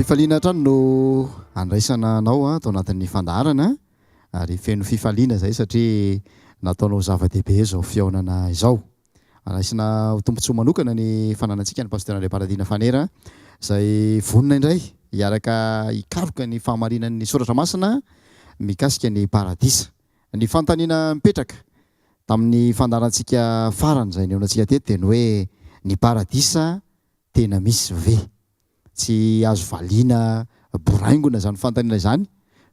Fifaliana hatrany no andraisana anao atao anatin'ny fandaharana ary feno fifaliana izay satria nataonao zava-dehibe izao fihaonana izao. Andraisana tombontsoa manokana ny fananantsika ny pasteur André Paradina Fanera izay vonona indray hiaraka hikaroka ny fahamarinan'ny soratra masina mikasika ny paradisa. Ny fanontaniana mipetraka tamin'ny fandaharantsika farany izay nehoantsika teto dia ny hoe ny paradisa tena misy ve? Tsy azo valiana boraingona izany fanontaniana izany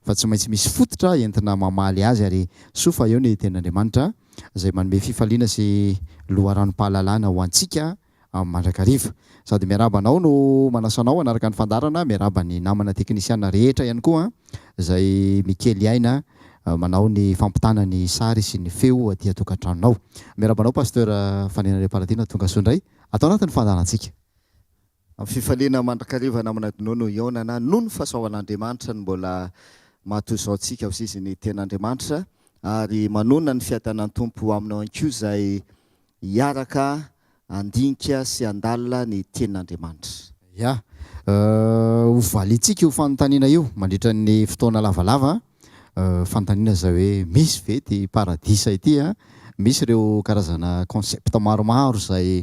fa tsy maintsy misy fototra entina mamaly azy ary sofa eo ny tenin'Andriamanitra izay manome fifaliana sy loharanom-pahalalana ho antsika amin'ny mandrakariva. Sady miarabanao no manasanao anaraka ny fandarana, miaraba ny namana teknisiana rehetra ihany koa izay mikely aina manao ny fampitana ny sary sy ny feo aty atokantranonao. Miarabanao pasteur Fanera André Paradina tonga soandray atao anatin'ny fandarantsika. Fifaliana mandrakariva namana nono ionana nono fahasoavan'Andriamanitra ny mbola mahatoizao antsika ho sisy ny ten'Andriamanitra ary manona ny fiadanan'ny tompo aminao ankoa izay hiaraka andinika sy andalina ny ten'Andriamanitra. Ya, ho valitsika io fanontaniana io mandritra ny fotoana lavalava. Fanontaniana izay hoe misy ve ty paradisa ity a? Misy ireo karazana concept maromaro izay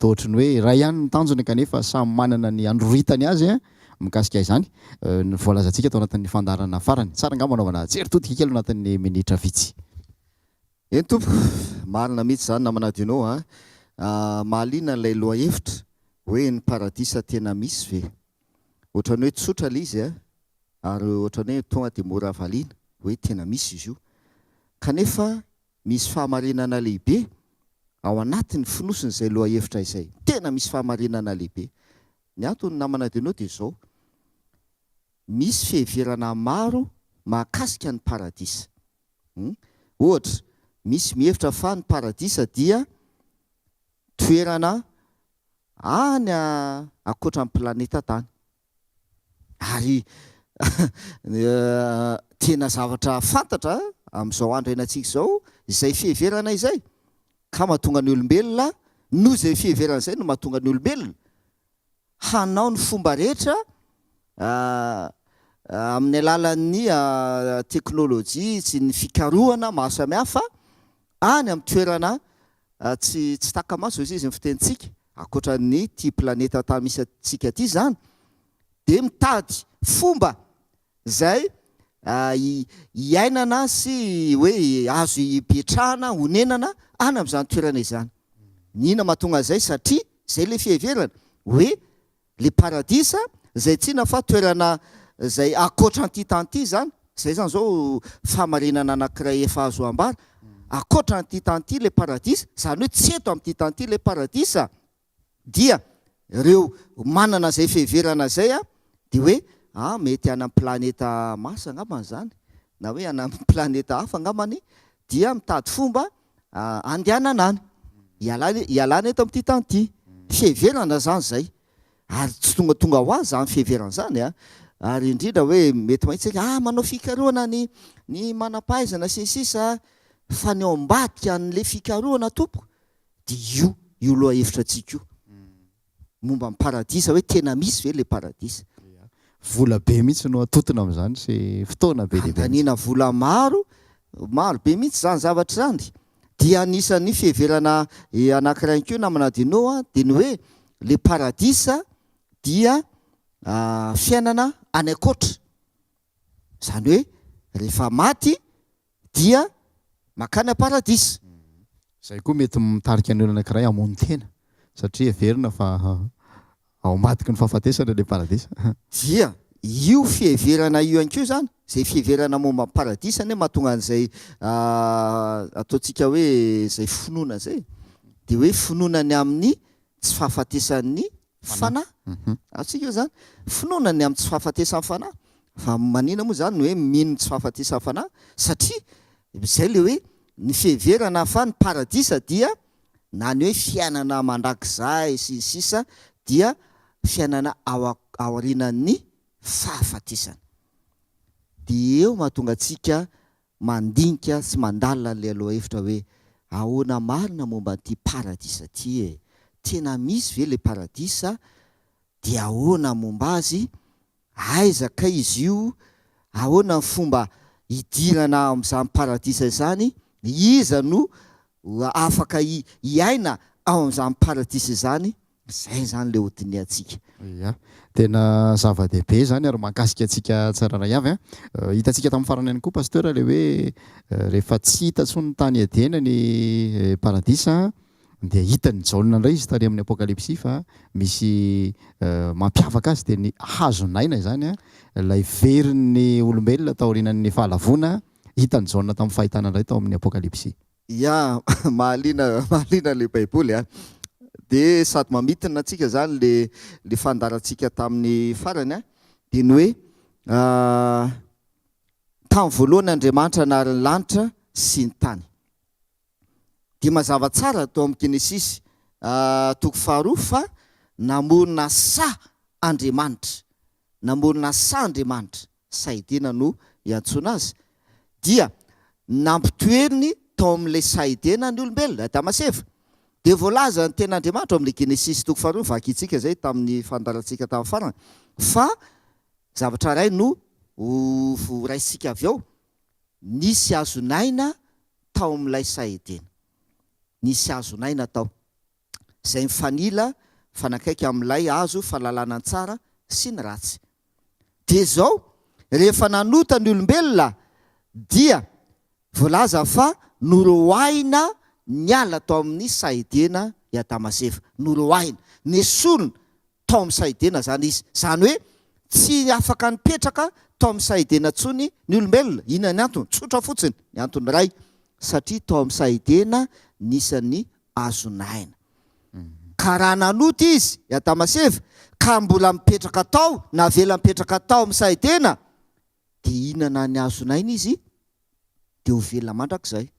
tohatry ny hoe raha ihany ny tanjony kanefa samy manana ny androritany azy mikasika izany. Voalazantsika tao anatin'ny fandarana farany. Tsara angamba anaovana jery todika kely anatin'ny minitra vitsy. Eny tompo, marina mihitsy izany namanadinao mahaliana ilay lohahevitra hoe ny paradisa tena misy ve? Ohatran'ny hoe tsotra ilay izy ary ohatran'ny hoe tonga dia mora valiana hoe tena misy izy io. Kanefa misy fahamarinana lehibe ao anatin'ny fonosiny izay lohahevitra izay. Tena misy fahamarinana lehibe. Ny antony namana dinao dia izao. Misy fiheverana maro mahakasika ny paradisa. Ohatra, misy mihevitra fa ny paradisa dia toerana any ankoatran'ny planeta tany. Ary tena zavatra fantatra amin'izao andro iainantsika izao izay fiheverana izay. Ka mahatonga ny olombelona, noho izay fiheverana izay no mahatonga ny olombelona hanao ny fomba rehetra amin'ny alalan'ny teknôlôjia sy ny fikarohana maro samihafa any amin'ny toerana tsy takamaso izy ny fitentsika ankoatran'ny ty planeta tany misy atsika ty izany, dia mitady fomba izay hiainana sy hoe azo hipetrahana, honenana any amin'izany toerana izany. Nina mahatonga izay satria izay ilay fiheverana hoe le paradisa izay tsina fa toerana izay akoatran'ity tany ity izany. Izay zany izao fahamarinana anankiray efa azo ambara. Akoatran'ity tany ity le paradisa, izany hoe tsy eto amin'ity tany ity le paradisa. Dia ireo manana izay fiheverana izay dia hoe mety any amin'ny planeta Mars angambany izany, na hoe any amin'ny planeta hafa angambany, dia mitady fomba andehanana any, hialana eto amin'ity tany ity. Fiheverana zany izay. Ary tsy tonga ho azy izany fiheverana izany ary indrindra hoe mety mahitsika manao fikarohana ny manam-pahaizana sy ny sisa fa ny ao ambadika an'ilay fikarohana tompo dia io lohahevitra antsika io momba ny paradisa hoe tena misy ve le paradisa. Vola be mihitsy no atotona amin'izany sy fotoana be lehibe. Antanina vola maro be mihitsy izany zavatra izany. Dia anisan'ny fiheverana anankiray koa namanadinao dia ny hoe le paradisa dia fiainana any ankoatra. Izany hoe rehefa maty dia makany paradisa. Izay koa mety mitarika ny olona anankiray hamono tena satria heverina fa ao ambadiky ny fahafatesana le paradisa. Dia io fiheverana io ihany koa izany, izay fiheverana momba ny paradisa ny mahatonga an'izay ataontsika hoe izay finoana izay. Dia hoe finoanany amin'ny tsy fahafatesan'ny fanahy. Atsika zany finoanany amin'ny tsy fahafatesan'ny fanahy. Fa manina moa zany hoe mino tsy fahafatesan'ny fanahy satria izay le hoe ny fiheverana fa ny paradisa dia na ny hoe fiainana mandrakizay sy ny sisa dia fiainana ao aorianan'ny fahafatesana. Dia eo mahatonga antsika mandinika sy mandalina ilay lohahevitra hoe ahoana marina momba an'ity paradisa ity tena misy ve le paradisa dia ahoana momba azy, aizaka izy io, ahoana ny fomba hidirana amin'izany paradisa izany, iza no afaka hiaina ao amin'izany paradisa izany. Zay zany le hodiniantsika. Ya, tena zava-dehibe zany ary mahakasika antsika tsararay avy a. Hitantsika tamin'ny farany ihany koa pasteur le hoe rehefa tsy hita tsony tany edena ny paradisa dia hitany jaolina indray izy tary amin'ny apokalypsy fa misy mampiavaka azy dia ny hazonaina izany a, ilay verin'ny olombelona tao aorianan'ny fahalavona hitany jaolina tamin'ny fahitana indray tao amin'ny apokalypsy. Ya, mahaliana le baiboly a. Dia sady mamitina antsika zany le fandarantsika tamin'ny farany a, dia ny hoe tamin'ny voalohany Andriamanitra nary ny lanitra sy ny tany. Dia mazava tsara tao amin'ny Genesis toko faharoa fa namorona sa Andriamanitra, namorona sa Andriamanitra, saidina no iantsona azy, dia nampitoeriny tao amin'ilay saidina ny olombelona Adama sy Eva. Dia voalaza ny ten'Andriamanitra amin'ilay Genesis toko faharoa vakitsika zay tamin'ny fandarantsika tamin'ny farany fa zavatra iray no raisika avy ao, nisy hazonaina tao amin'ilay saidina, nisy hazonaina tao izay mifanila fanakaiky amin'ilay hazo fahalalana tsara sy ny ratsy. Dia zao rehefa nanota ny olombelona dia voalaza fa norohaina niala tao amin'ny saidina i Adama sy Eva, norohaina, nesorona tao amin'ny saidina zany izy. Zany hoe tsy afaka nipetraka tao amin'ny saidina ntsony ny olombelona. Inona ny antony? Tsotra fotsiny, ny antony iray, satria tao amin'ny saidina nisan'ny hazonaina. Ka raha nanota izy i Adama sy Eva ka mbola mipetraka tao na vela mipetraka tao amin'ny saidina, dia inana ny hazonaina izy dia ho velona mandrakizay.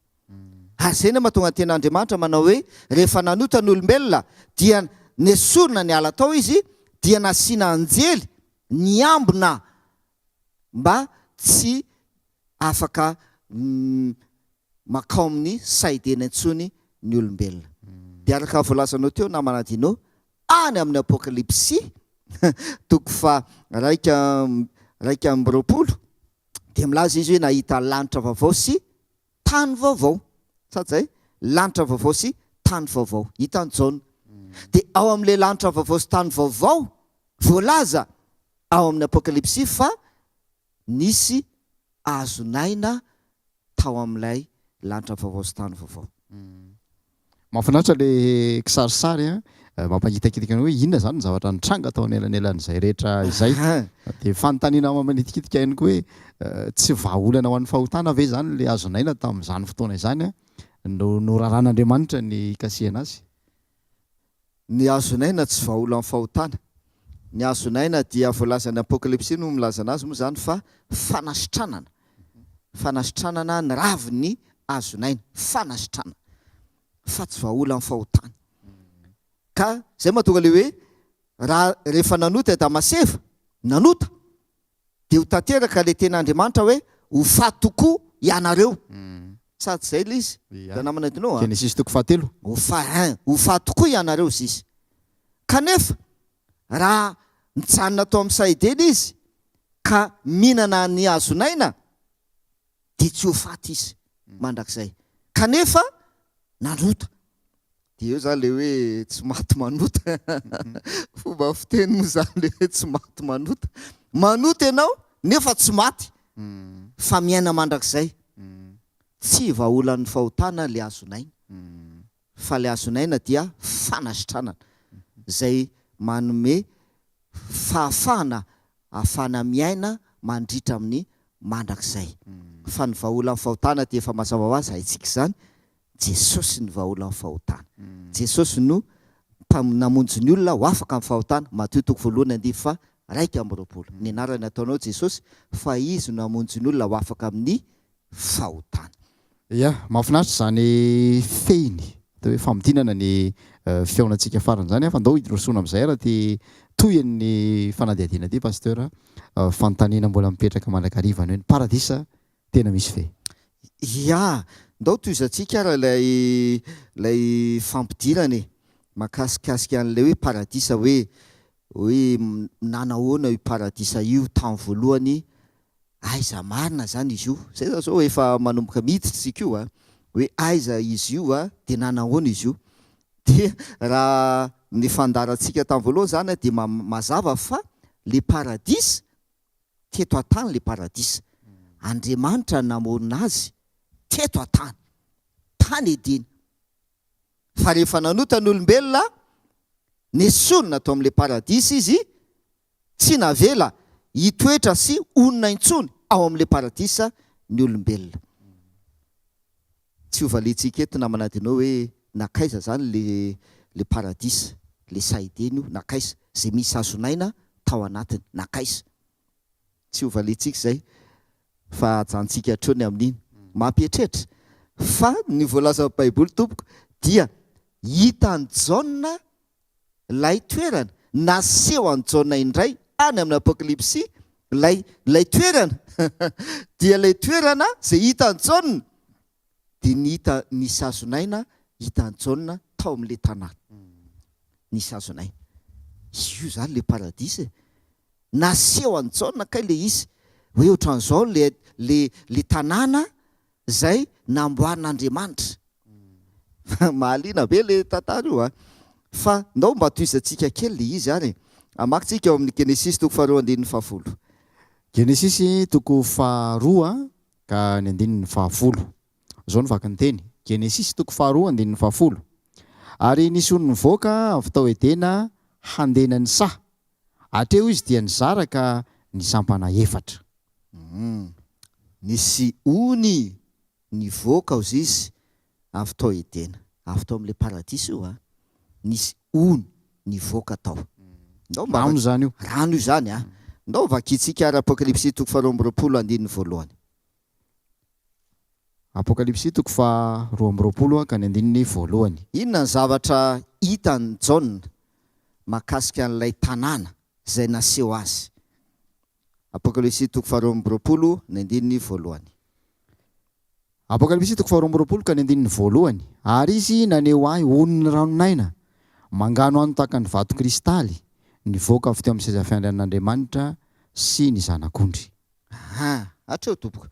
Ary zay ny mahatonga ten'Andriamanitra manao hoe rehefa nanota ny olombelona dia nesorona ny ala tao izy, dia nasiana anjely niambina mba tsy afaka makao amin'ny saidina intsony ny olombelona. Dia araka voalazanao teo na manadinao any amin'ny apokalypsy toko fa raika amby roapolo dia milaza izy hoe nahita lanitra vaovao sy tany vaovao. Sady zay, lanitra vaovao sy tany vaovao hitany Jaona. Dia ao amin'ilay lanitra vaovao sy tany vaovao voalaza ao amin'ny apokalypsy fa nisy hazonaina tao amin'ilay lanitra vaovao sy tany vaovao. Mahafinaritra le kisarisary a, mampangitakitaka hoe inona zany ny zavatra nitranga tao anelanelan'izay rehetra izay. Dia fanontaniana manitikitika ihany koa hoe tsy vahaolana ho an'ny fahotana ve zany le hazonaina tamin'izany fotoana izany a, no raran'Andriamanitra ny kasihana azy. Ny hazonaina tsy vahaolana fahotana. Ny hazonaina dia voalazan'ny apokalypsy no milazana azy moa zany fa fanasitranana. Fanasitranana ny ravin'ny hazonaina, fanasitranana. Fa tsy vahaolana fahotana. Ka zay mahatonga le hoe raha rehefa nanota Adama sy Eva, nanota dia ho tanteraka le ten'Andriamanitra hoe ho faty tokoa ianareo. Sady zay le izy. Da namana dinao Genesis toko fahatelo. Ho faty tokoa ianareo izy. Kanefa raha mitsanina tao amin'ny saidina izy ka mihinana ny hazonaina dia tsy ho faty izy mandrakizay. Kanefa nanota. Dia eo zany le hoe tsy maty manota. Fomba fiteny moa zany le hoe tsy maty manota. Manota ianao nefa tsy maty fa miaina mandrakizay. Tsy vahaolan'ny fahotana le hazonaina fa le hazonaina dia fanasitranana zay manome fahafahana ahafahana miaina mandritra amin'ny mandrakizay. Fa ny vahaolan'ny fahotana dia efa mazava ho azy haitsika izany, Jesosy ny vahaolan'ny fahotana. Jesosy no namonjy ny olona ho afaka amin'ny fahotana. Mateo toko voalohany andimy fa raika amby roapolo. Ny anarany ataonao Jesosy fa izy no namonjy ny olona ho afaka amin'ny fahotana. Ya, mahafinaritra zany feiny atao hoe famidinana ny feonantsika farany zany fa andao hirosona amin'izay raha ty toy ny fanadihadiana ty pasteur, fanontaniana mbola mipetraka mandrakarivany hoe ny paradisa tena misy fe. Ya, ndao toizantsika raha lay fampidirany makasikasika an'ilay hoe paradisa hoe hoe nanahoana io paradisa io tamin'ny voalohany, aiza marina zany izy io, zay zao efa manomboka miditsika io hoe aiza izy io de nanahoana izy io. De raha ny fandarantsika tamin'ny voalohany zany de mazava fa le paradisa teto an-tany, le paradisa Andriamanitra namorona azy teto an-tany, tany edeny. Fa rehefa nanotan'olombelona nesonina tao amin'le paradisa izy, tsy navela hitoetra sy onona intsony ao amin'le paradisa ny olombelona. Tsy hovalintsika eto namanadinao hoe nakaiza zany le paradisa, le saideny io nakaiza, zay misy azonaina tao anatiny nakaiza. Tsy hovalintsika zay fa ajantsika hatrony amin'iny mampietretra. Fa ny voalaza Baiboly tompoko dia hita ny Jaona lay toerana, naseho any Jaona indray any amin'ny Apokalipsy lay toerana dia lay toerana zay hita ny Jaona dia nihita nisy azonaina hita ny Jaona tao amin'le tanàna nisy azonaina. Io zany le paradisa naseho any Jaona kay le izy hoe ohatran'izao le tanàna zay namboarin'Andriamanitra. Mahaliana be le tantara io fa ndao mba toizantsika kely le izy ary amakintsika ao amin'ny Genesis toko 2:10. Genesis toko 2 ka ny 10:10. Zao ny vaky ny teny. Genesis toko 2:10. Ary nisy ony nivoaka avy tao Edena handena ny saha. Atreo izy dia nizaraka ny sampana efatra. Nisy ony nivoaka ozy izy avy tao Edena, avy tao amin'le paradisa io nisy ony nivoaka tao. Rano zany io. Rano io zany ndao vakitsika ary Apokalipsy toko 2:20. Apokalipsy toko 2:20 ka ny 1:1. Inona ny zavatra hitany Jaona mahakasika an'ilay tanàna zay naseho azy? Apokalipsy toko 2:20 ny 1:1. Apokalipsy toko 2:20 ka ny 1:1. Ary izy naneho ahy oniny ranonaina mangano ano tahaka ny vato kristaly nivoaka avy teo amin'ny seza fiandrian'Andriamanitra sy ny zanak'ondry. Hatreo tompoko.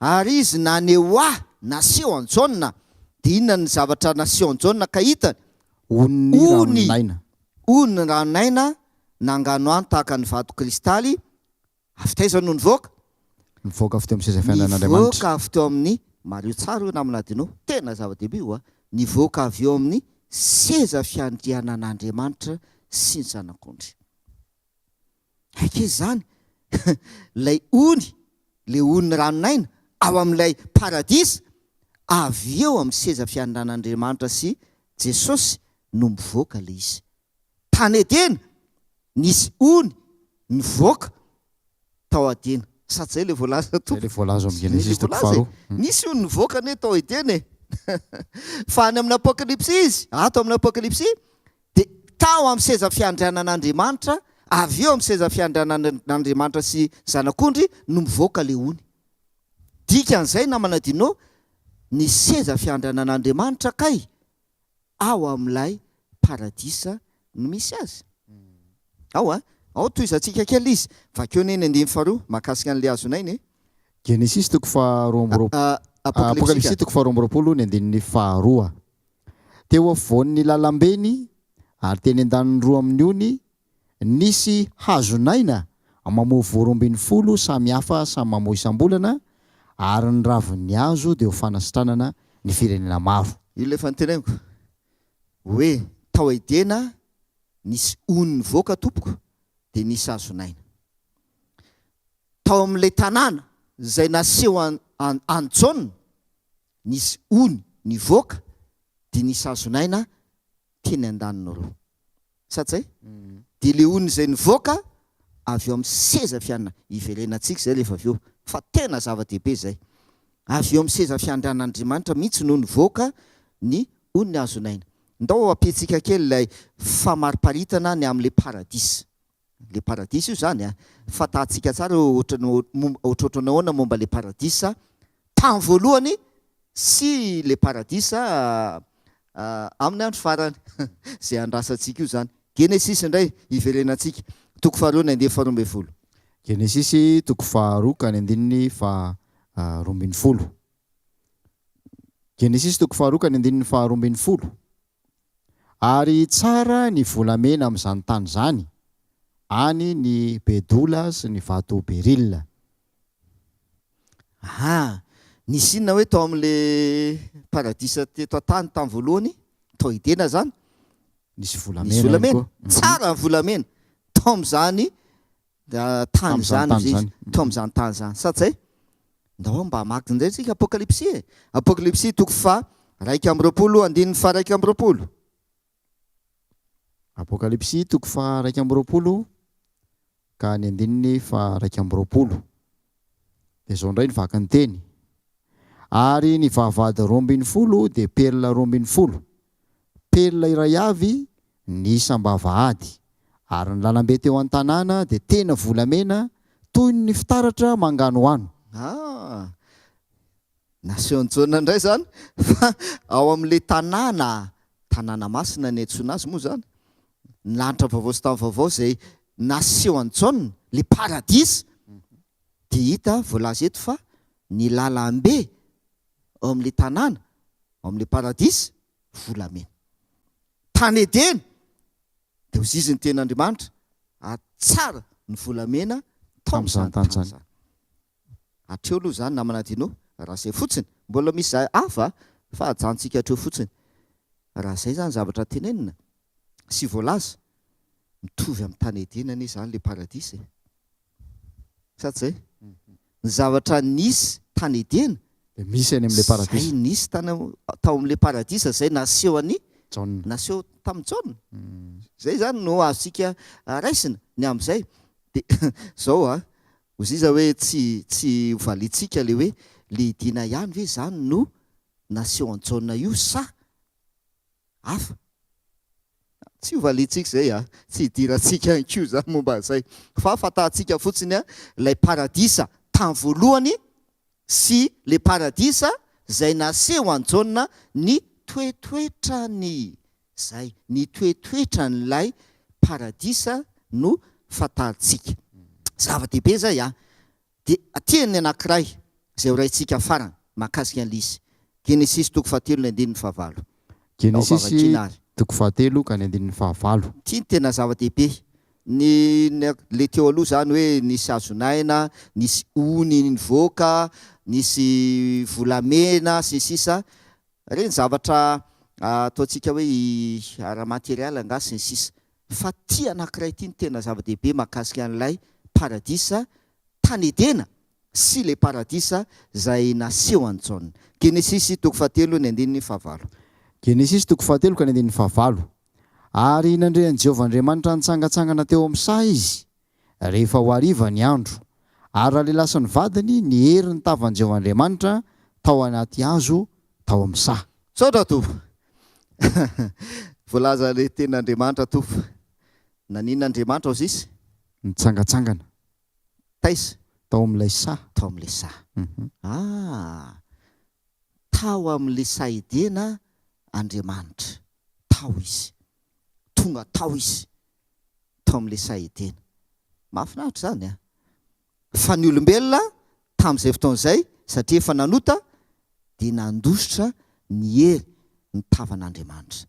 Ary izy naneho ahy, naseho any Jaona. Dia inona ny zavatra naseho any Jaona ka hitany? Oniny ranonaina. Oniny ranonaina nangano ano tahaka ny vato kristaly. Avy taiza no nivoaka? Nivoaka avy teo amin'ny seza fiandrian'Andriamanitra. Nivoaka avy teo amin'ny Mario tsara io namanadinao. Tena zava-dehibe io nivoaka avy eo amin'ny seza fiandrianan'Andriamanitra sy ny zanak'ondry. Haike zany lay ony, le oniny ranonaina ao amin'ilay paradisa avy eo amin'ny seza fiandrianan'Andriamanitra sy Jesosy no mivoaka le izy. Tany Edena nisy ony nivoaka tao Edena. Sady zay le voalaza tompoko. Le voalaza amin'ny Genesis toko 2. Nisy ony nivoaka ne tao Edena fa any amin'ny Apokalipsy izy, ato amin'ny Apokalipsy dia tao amin'ny seza fiandrianan'Andriamanitra, avy eo amin'ny seza fiandrianan'Andriamanitra sy zanak'ondry no mivoaka le ony. Dikan'izay namanadinao ny seza fiandrianan'Andriamanitra kay ao amin'ilay paradisa no misy azy. Ao toizantsika kely izy. Vakeo ny 1:2 mahakasika an'le azonainy. Genesis toko 2:20. Apokalipsy toko 2:20 ny 1:2. Teo afovoan'ny lalambeny ary teny an-daniny roa amin'ny ony nisy hazonaina mamoa voaroambinifolo samy hafa samy mamoa isam-bolana ary ny ravin'ny hazo dia ho fanasitranana ny firenena maro. Io le fanteneniko hoe tao Edena nisy ony nivoaka tompoko dia nisy hazonaina. Tao amin'ilay tanàna zay naseho any Jaona nisy ony nivoaka dia nisy hazonaina teny an-daniny roa. Satsay? Dia le ony zay nivoaka avy eo amin'ny seza fiandriana iverenantsika zay rehefa avy eo. Fa tena zava-dehibe zay. Avy eo amin'ny seza fiandrianan'Andriamanitra mihitsy no nivoaka ny ony hazonaina. Ndao ampiantsika kely ilay famariparitana ny amin'le paradisa. Le paradisa io zany fatahantsika tsara ohatrohatrany ahoana momba le paradisa tamin'ny voalohany sy le paradisa amin'ny andro farany. Zay andrasantsika io zany Genesis indray iverenantsika toko faharoa ny andeha faharoa ambin'ny folo. Genesisy toko faharoa ka ny andininy roa ambin'ny folo. Genesisy toko faharoa ka ny andininy roa ambin'ny folo. Ary tsara ny volamena amin'izany tany zany, any ny bedola sy ny vato berilla. Nisy inona hoe tao amin'le paradisa teto an-tany tamin'ny voalohany, tao Edena zany. Nisy Nisy volamena. volamena. Tsara ny volamena. Tao amin'izany tany zany, tao amin'izany tany zany. Satsy ndao mba hamaky indray tsika Apokalipsy. Apokalipsy toko fa 1:20 andininy fa 1:20. Apokalipsy toko fa 1:20 ka ny andininy fa 1:20. Dia izao indray ny vaky ny teny. Ary ny vavahady 12 dia perla 12. Perla iray avy ny isam-bavahady. Ary ny lalambe teo an-tanàna dia tena volamena toy ny fitaratra mangano ano. Naseho-njaona indray zany fa ao amin'le tanàna masina ny antsoina azy moa zany. Ny lanitra vaovao sy tany vaovao zay naseho an-jaona le paradisa dia hita voalaza eto fa ny lalambe ao amin'le tanàna, ao amin'le paradisa volamena. Tany Edena dia hozizy ny ten'Andriamanitra tsara ny volamena tamin'izany tany zany. Hatreo aloha zany namanadinao raha izay fotsiny, mbola misy hafa fa hajanontsika hatreo fotsiny. Raha izay zany zavatra tenenina sy voalaza, mitovy amin'ny tany Edena anie zany le paradisa. Satsy zay? Ny zavatra nisy tany Edena dia misy any amin'le paradisa. Zay nisy tao amin'le paradisa zay naseho naseho tamin'ny Jaona. Zay zany no azontsika raisina ny amin'izay. Dia zao hoziza hoe tsy hovalitsika le hoe le dina ihany ve zany no naseho an Jaona io sa hafa? Tsy hovalitsika zay tsy hidirantsika ihany koa zany momba zay. Fa fantatsika fotsiny ilay paradisa tany voalohany sy le paradisa zay naseho an Jaona ny toetoetrany. Zay ny toetoetran'ilay paradisa no fantatsika. Zava-dehibe zay dia tiany anankiray izay horaintsika farany mahakasika an'lizy. Genesis toko 7:9. Genesis toko 7 ka ny 9. Tia ny tena zava-dehibe. Le teo aloha zany hoe nisy hazonaina, nisy ony nivoaka, nisy volamena sy sisa. Reny zavatra ataontsika hoe ara-material nga sy sisa. Fa tia anankiray tia ny tena zava-dehibe mahakasika an'ilay paradisa tany Edena sy le paradisa zay naseho an Jaona. Genesis toko 7:9. Genesis toko 7 ka ny 9. Ary nandrehan'i Jehovah Andriamanitra nitsangatsangana teo amin'ny saha izy rehefa ho hariva ny andro. Ary raha lehilahy sy ny vadiny ny hery ny tavan'i Jehovah Andriamanitra tao anaty hazo tao amin'ny saha. Saotra tompo. Voalaza le ten'Andriamanitra tompo. Nanin'Andriamanitra aos izy? Nitsangatsangana. Taiza? Tao amin'ilay saha. Tao amin'ilay saha. Tao amin'ilay saha Edena Andriamanitra. Tao izy. Tonga tao izy. Tao amin'ilay saha Edena. Mahafinaritra zany fa ny olombelona tamin'izay fotoan'izay satria efa nanota dia nandositra ny hery ny tavan'Andriamanitra.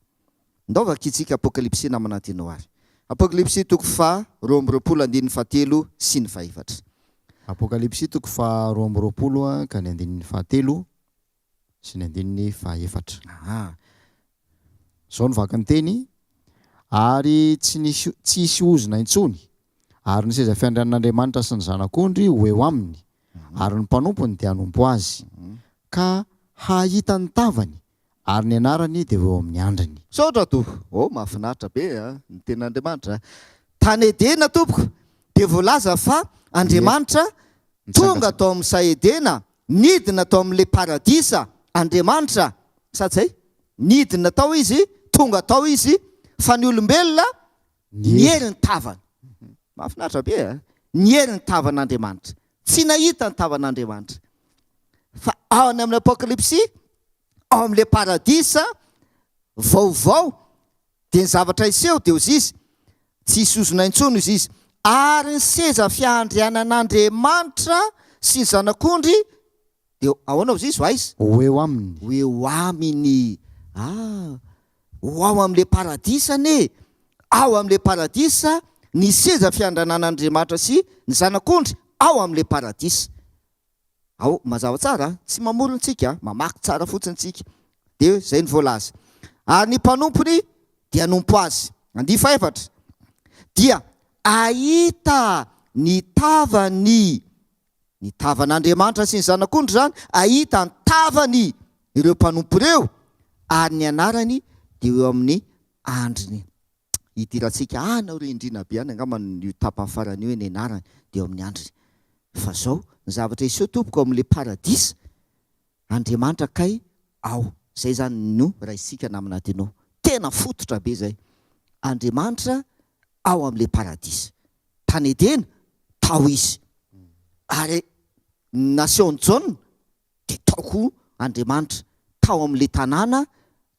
Ndao vakitsika Apokalipsy namanadinao ary. Apokalipsy toko fa 2:7 sy ny 4. Apokalipsy toko fa 2:20 ka ny 7 sy ny 4. Zao ny vaky ny teny. Ary tsy hisy ozona intsony, ary ny seza fiandrian'Andriamanitra sy ny zanak'ondry ho eo aminy, ary ny mpanompony dia hanompo azy, ka hahita ny tavany, ary ny anarany dia eo amin'ny andrany. Saotra tompo. Mahafinaritra be ny ten'Andriamanitra. Tany Edena tompoko dia voalaza fa Andriamanitra tonga tao amin'ny saha Edena, nidina tao amin'le paradisa Andriamanitra. Satsy nidina tao izy, tonga tao izy, fa ny olombelona ny hery ny tavany. Mahafinaritra be ny hery ny tavan'Andriamanitra. Tsy nahita ny tavan'Andriamanitra. Fa ao any amin'ny Apokalipsy, ao amin'le paradisa vaovao dia ny zavatra iseho dia hozy izy tsy isozona intsony izy izy ary ny seza fiandrianan'Andriamanitra sy ny zanak'ondry de ahoana izy izy izy ho eo aminy ho aminy ho ao amin'le paradisa ne ao amin'le paradisa ny seza fiandrianan'Andriamanitra sy ny zanak'ondry ao amin'le paradisa ao mazava tsara tsy mamorontsika mamaky tsara fotsiny tsika de zay ny voalaza ary ny mpanompony dia nompo azy 7 dia ahita ny tavan'Andriamanitra sy ny zanak'ondry zany ahita ny tavany ireo mpanompo ireo ary ny anarany dia eo amin'ny andriny hitirantsika anao rindrina be any angamba ny tapany farany eo ny anarany dia eo amin'ny andriny fa zao ny zavatra iseo tompoko amin'le paradisa Andriamanitra kay ao zay zany no raha isika naminady anao tena fototra be zay Andriamanitra ao amin'le paradisa tany Edena tao izy ary nation Jaune de taoko Andriamanitra tao amin'le tanàna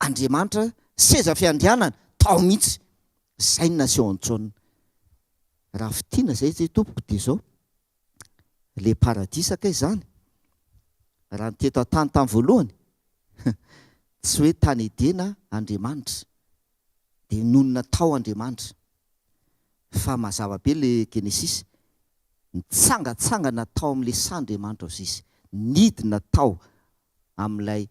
Andriamanitra seza fiandrianana tao mihitsy zay ny nation Jaune raha fitiana zay zay tompoko de zao le paradisa kay zany raha nyteto tany tamy voalohany tsy hoe tany Edena Andriamanitra de nonona tao Andriamanitra fa mazava be le Genesis nitsangatsangana tao amin'le sandriamanitra ao izy nidina tao amin'ilay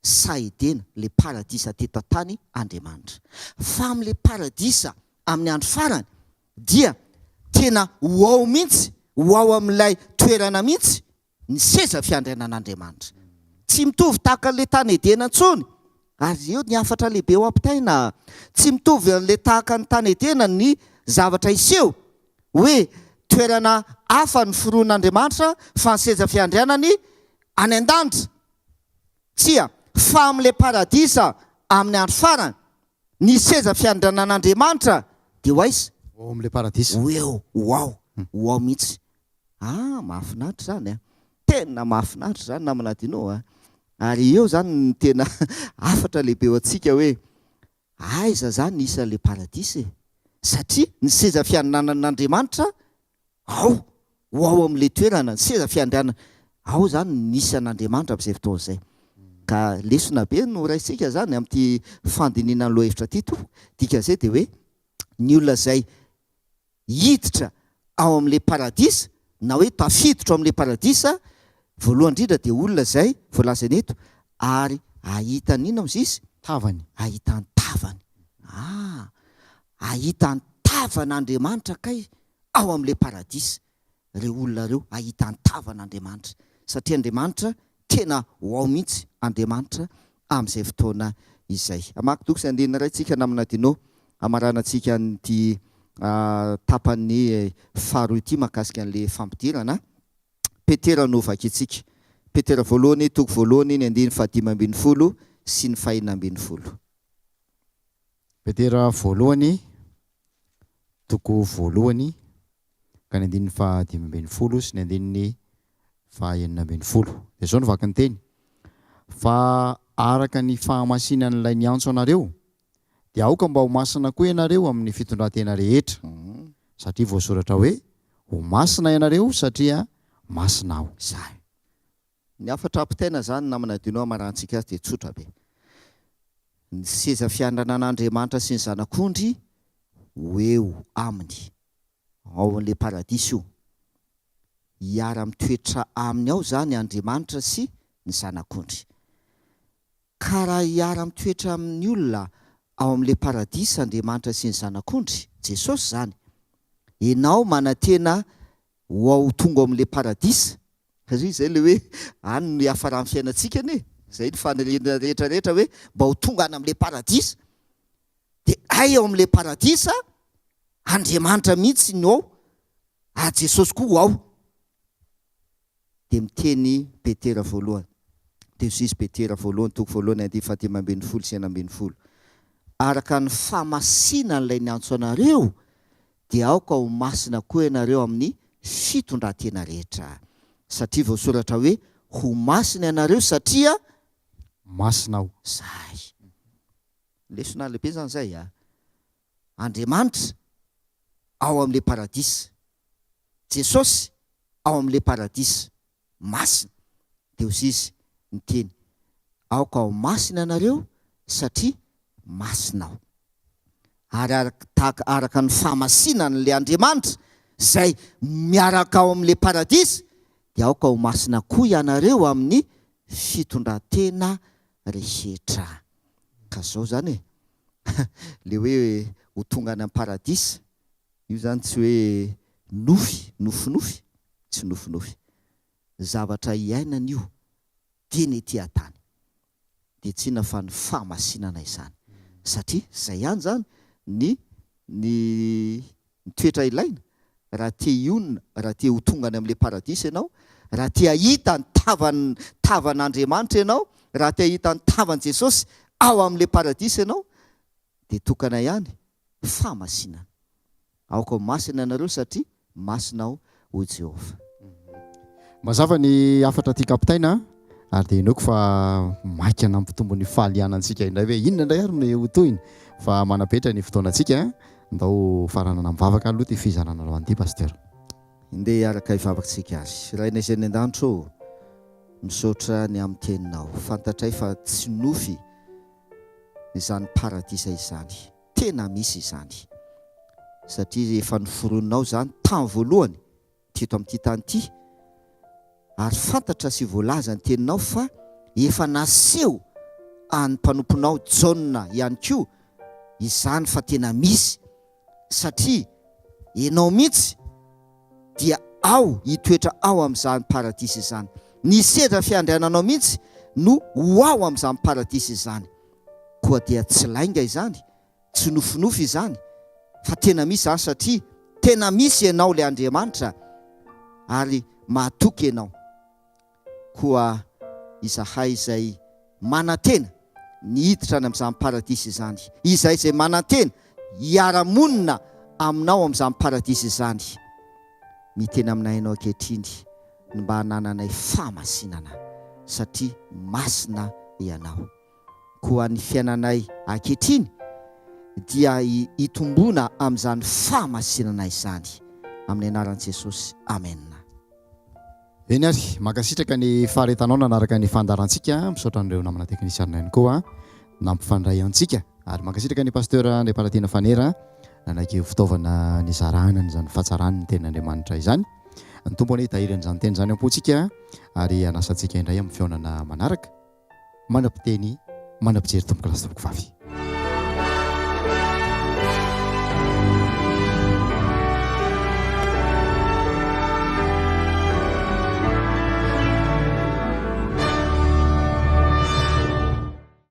sa Edena le paradisa teto tany Andriamanitra fa amin'le paradisa amin'ny andro farany dia tena ho ao mihitsy ho ao amin'ilay toerana mihitsy ny seza fiandrianan'Andriamanitra tsy mitovy tahaka le tany Edena intsony ary eo ny afatra lehibe ao ampitaina tsy mitovy an'le tahaka ny tany Edena ny zavatra iseho hoe toerana hafa ny foroan'Andriamanitra fa ny seza fiandrianany any an-danitra tsia fa amin'le paradisa amin'ny andro farany ny seza fiandrianan'Andriamanitra de ho aiza ao amin'le paradisa ho eo ho ao mihitsy mahafinaritra zany tena mahafinaritra zany namanadinao ary eo zany ny tena afatra lehibe eo atsika hoe aiza zany isan'le paradisa satria ny seza fiandrianan'Andriamanitra ao ho ao amin'le toerana ny seza fiandrianana ao zany nisy an'Andriamanitra amin'izay fotoana izay ka lesona be no raisika zany amin'ity fandinina loha hevitra ty to dika zay de hoe ny olona zay hiditra ao amin'le paradisa na hoe tafiditra amin'le paradisa voalohany indrindra de olona zay voalaza neto ary ahita n'inona izy izy tavany ahita ny tavany ahita ny tavan'Andriamanitra kay ao amin'le paradisa reo olona reo ahita ny tavan'Andriamanitra satria Andriamanitra tena ho ao mihitsy Andriamanitra amin'izay fotoana izay amaky doky sy andinina raitsika naminadinao amaranantsika nyty tapany faharoa ity mahakasika an'le fampidirana Petera no vaky itsika Petera voalohany toko voalohany ny 5:10 sy ny 4:10 Petera voalohany toko voalohany ka ny 5:10 sy ny 4:10 de zao no vaky ny teny fa araka ny fahamasinan'ilay niantso anareo dia aoka mba ho masina koa ianareo amin'ny fitondran-tena rehetra satria voasoratra hoe ho masina ianareo satria masina aho zay ny afatra ampitaina zany namanadinao amarantsika azy de tsotra be ny seza fiandrianan'Andriamanitra sy ny zanak'ondry ho eo aminy ao amin'le paradisa io hiara-mitoetra aminy ao zany Andriamanitra sy ny zanak'ondry ka raha hiara-mitoetra amin'ny olona ao amin'le paradisa Andriamanitra sy ny zanak'ondry Jesosy zany ianao manantena ho ao tonga amin'le paradisa satria zay le hoe any ny hafarany fiainantsika ane zay ny faniriana rehetrarehetra hoe mba ho tonga any amin'le paradisa de ay ao amin'le paradisa Andriamanitra mihitsy ny ao Jesosy koa ho ao de miteny Petera voalohany de izy Petera voalohany toko voalohany 5:10 sy 4:10 araka ny famasinan'ilay niantso anareo dia aoka ho masina koa ianareo amin'ny fitondran-tena rehetra satria voasoratra hoe ho masina ianareo satria masina aho zay lesona lehibe zany zay Andriamanitra ao amin'le paradisa. Jesosy ao amin'le paradisa masina. Dia ozy izy ny teny, aoka ao masina anareo satria masina aho. Ary araka ny fahamasinan'le Andriamanitra zay miaraka ao amin'le paradisa, dia aoka ho masina koa ianareo amin'ny fitondran-tena rehetra. Ka zao zany le hoe ho tonga any amin'ny paradisa, io zany tsy hoe nofinofy, tsy nofinofy. Zavatra iainana io dia ny ety an-tany, dia tsy inona fa ny fahamasinana izany. Satria zay ihany zany ny toetra ilaina raha te hionona, raha te ho tonga any amin'le paradisa ianao, raha te hahita ny tavan'Andriamanitra ianao, raha te hahita ny tavan'i Jesosy ao amin'le paradisa ianao, dia tokana ihany fahamasinana. Aoka ho masina ianareo satria masina aho ho Jehova. Mazava ny afatra ty kapitaina, ary dia ineoko fa maika nampitombo ny fahalianantsika indray hoe inona indray ary ny hotohiny, fa manapetra ny fotoanantsika. Ndao faranana mivavaka aloha ty fizarana aloha an'ity pasteur. Ndeha araka hivavakantsika azy. Raina izay ny an-danitro, misaotra ny amin'ny teninao, fantatray fa tsy nofy izany paradisa izany, tena misy izany, satria efa noforononao zany tamin'ny voalohany teto amin'ity tany ity, ary fantatra sy voalaza ny teninao fa efa naseho any mpanomponao Jaona ihany koa izany fa tena misy, satria ianao mihitsy dia ao hitoetra ao amin'izany paradisa izany. Ny sedra fiandriananao mihitsy no ho ao amin'izany paradisa izany. Koa dia tsy lainga izany, tsy nofinofy izany, fa tena misy izany, satria tena misy ianao le Andriamanitra, ary mahatoky ianao. Koa izahay izay manantena ny hiditra any amin'izany paradisa izany, izay manantena hiara-monina aminao amin'izany paradisa izany, miteny aminay ianao ankehitriny ny mba hanananay fahamasinana, satria masina ianao. Koa ny fiainanay ankehitriny dia hitombona amin'izany fahamasinana izany, amin'ny anaran'i Jesosy, amen. Eny ary mankasitraka ny faharetanao nanaraka ny fandarantsika, misaotra an'ireo namana teknisianina ihany koa nampifandray antsika, ary mankasitraka ny pasteur Andray Palatina Fanera nanaiky fitaovana nizarana n'izany fahatsarany ny tenin'Andriamanitra izany. Ny tombony tahiran'izany teny izany ampotsika, ary anasantsika indray amin'ny fiaonana manaraka, manam-piteny, manam-pijery tomboka lasa tompoko vavy.